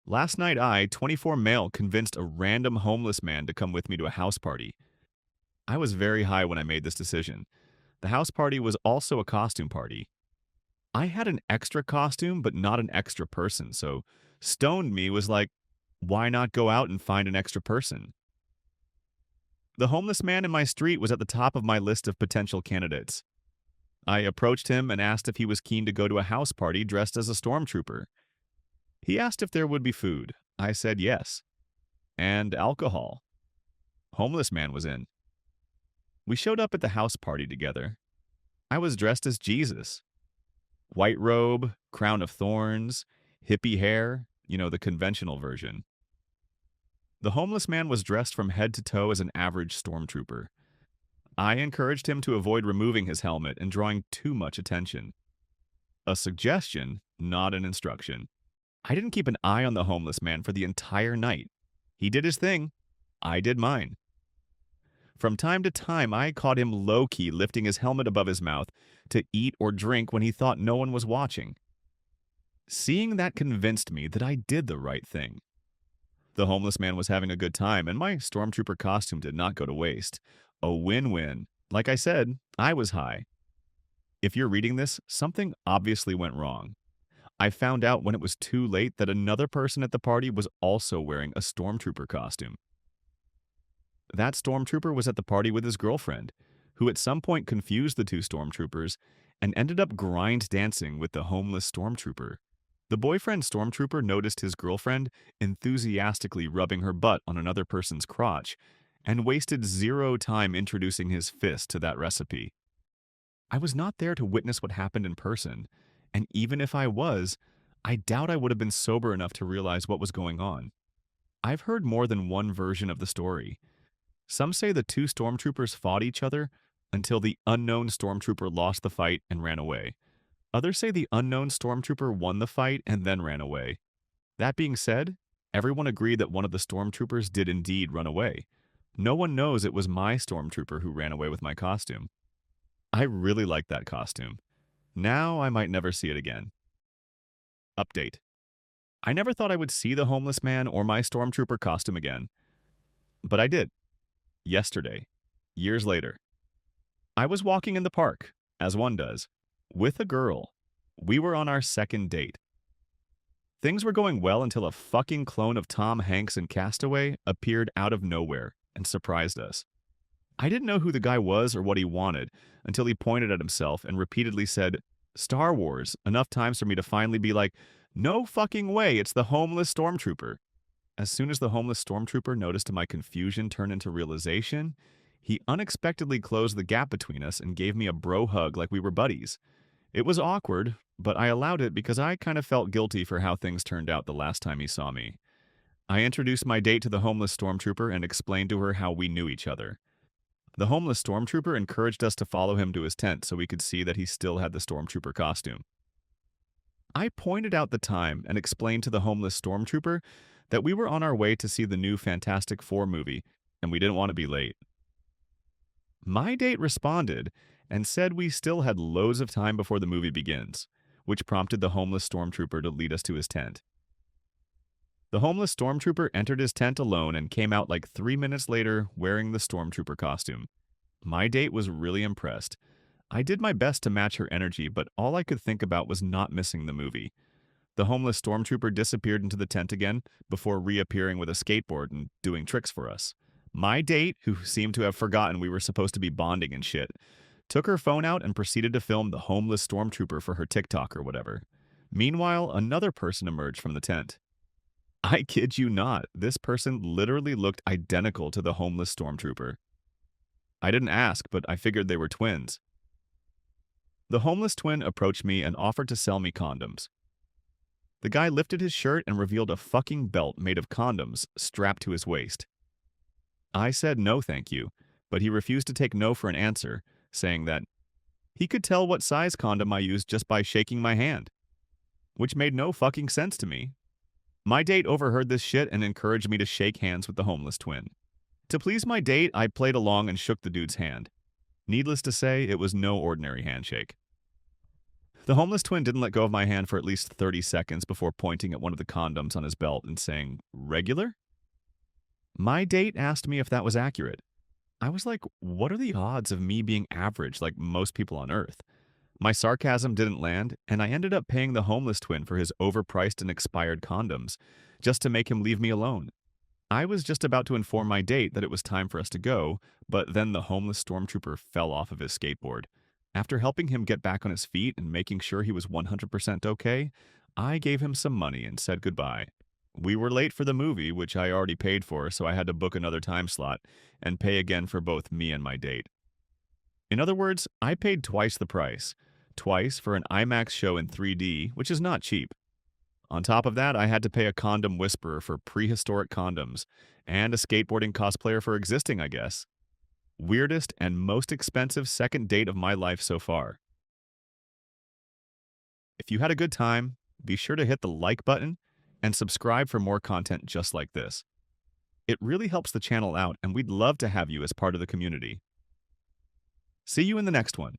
Last night, 24 male, convinced a random homeless man to come with me to a house party. I was very high when I made this decision. The house party was also a costume party. I had an extra costume, but not an extra person, so stoned me was like, why not go out and find an extra person? The homeless man in my street was at the top of my list of potential candidates. I approached him and asked if he was keen to go to a house party dressed as a stormtrooper. He asked if there would be food. I said yes. And alcohol. Homeless man was in. We showed up at the house party together. I was dressed as Jesus. White robe, crown of thorns, hippie hair, the conventional version. The homeless man was dressed from head to toe as an average stormtrooper. I encouraged him to avoid removing his helmet and drawing too much attention. A suggestion, not an instruction. I didn't keep an eye on the homeless man for the entire night. He did his thing. I did mine. From time to time, I caught him low-key lifting his helmet above his mouth to eat or drink when he thought no one was watching. Seeing that convinced me that I did the right thing. The homeless man was having a good time, and my stormtrooper costume did not go to waste. A win-win. Like I said, I was high. If you're reading this, something obviously went wrong. I found out when it was too late that another person at the party was also wearing a stormtrooper costume. That stormtrooper was at the party with his girlfriend, who at some point confused the two stormtroopers and ended up grind dancing with the homeless stormtrooper. The boyfriend stormtrooper noticed his girlfriend enthusiastically rubbing her butt on another person's crotch and wasted zero time introducing his fist to that recipe. I was not there to witness what happened in person, and even if I was, I doubt I would have been sober enough to realize what was going on. I've heard more than one version of the story. Some say the two stormtroopers fought each other until the unknown stormtrooper lost the fight and ran away. Others say the unknown stormtrooper won the fight and then ran away. That being said, everyone agreed that one of the stormtroopers did indeed run away. No one knows it was my stormtrooper who ran away with my costume. I really like that costume. Now I might never see it again. Update. I never thought I would see the homeless man or my stormtrooper costume again. But I did. Yesterday. Years later. I was walking in the park, as one does, with a girl. We were on our second date. Things were going well until a fucking clone of Tom Hanks in Castaway appeared out of nowhere and surprised us. I didn't know who the guy was or what he wanted until he pointed at himself and repeatedly said, Star Wars, enough times for me to finally be like, no fucking way, it's the homeless stormtrooper. As soon as the homeless stormtrooper noticed my confusion turn into realization, he unexpectedly closed the gap between us and gave me a bro hug like we were buddies. It was awkward, but I allowed it because I kind of felt guilty for how things turned out the last time he saw me. I introduced my date to the homeless stormtrooper and explained to her how we knew each other. The homeless stormtrooper encouraged us to follow him to his tent so we could see that he still had the stormtrooper costume. I pointed out the time and explained to the homeless stormtrooper that we were on our way to see the new Fantastic Four movie, and we didn't want to be late. My date responded and said we still had loads of time before the movie begins, which prompted the homeless stormtrooper to lead us to his tent. The homeless stormtrooper entered his tent alone and came out like 3 minutes later wearing the stormtrooper costume. My date was really impressed. I did my best to match her energy, but all I could think about was not missing the movie. The homeless stormtrooper disappeared into the tent again before reappearing with a skateboard and doing tricks for us. My date, who seemed to have forgotten we were supposed to be bonding and shit, took her phone out and proceeded to film the homeless stormtrooper for her TikTok or whatever. Meanwhile, another person emerged from the tent. I kid you not, this person literally looked identical to the homeless stormtrooper. I didn't ask, but I figured they were twins. The homeless twin approached me and offered to sell me condoms. The guy lifted his shirt and revealed a fucking belt made of condoms strapped to his waist. I said no thank you, but he refused to take no for an answer, saying that he could tell what size condom I used just by shaking my hand, which made no fucking sense to me. My date overheard this shit and encouraged me to shake hands with the homeless twin. To please my date, I played along and shook the dude's hand. Needless to say, it was no ordinary handshake. The homeless twin didn't let go of my hand for at least 30 seconds before pointing at one of the condoms on his belt and saying, "Regular?" My date asked me if that was accurate. I was like, what are the odds of me being average like most people on Earth? My sarcasm didn't land, and I ended up paying the homeless twin for his overpriced and expired condoms, just to make him leave me alone. I was just about to inform my date that it was time for us to go, but then the homeless stormtrooper fell off of his skateboard. After helping him get back on his feet and making sure he was 100% okay, I gave him some money and said goodbye. We were late for the movie, which I already paid for, so I had to book another time slot and pay again for both me and my date. In other words, I paid twice the price. Twice for an IMAX show in 3D, which is not cheap. On top of that, I had to pay a condom whisperer for prehistoric condoms, and a skateboarding cosplayer for existing, I guess. Weirdest and most expensive second date of my life so far. If you had a good time, be sure to hit the like button and subscribe for more content just like this. It really helps the channel out, and we'd love to have you as part of the community. See you in the next one.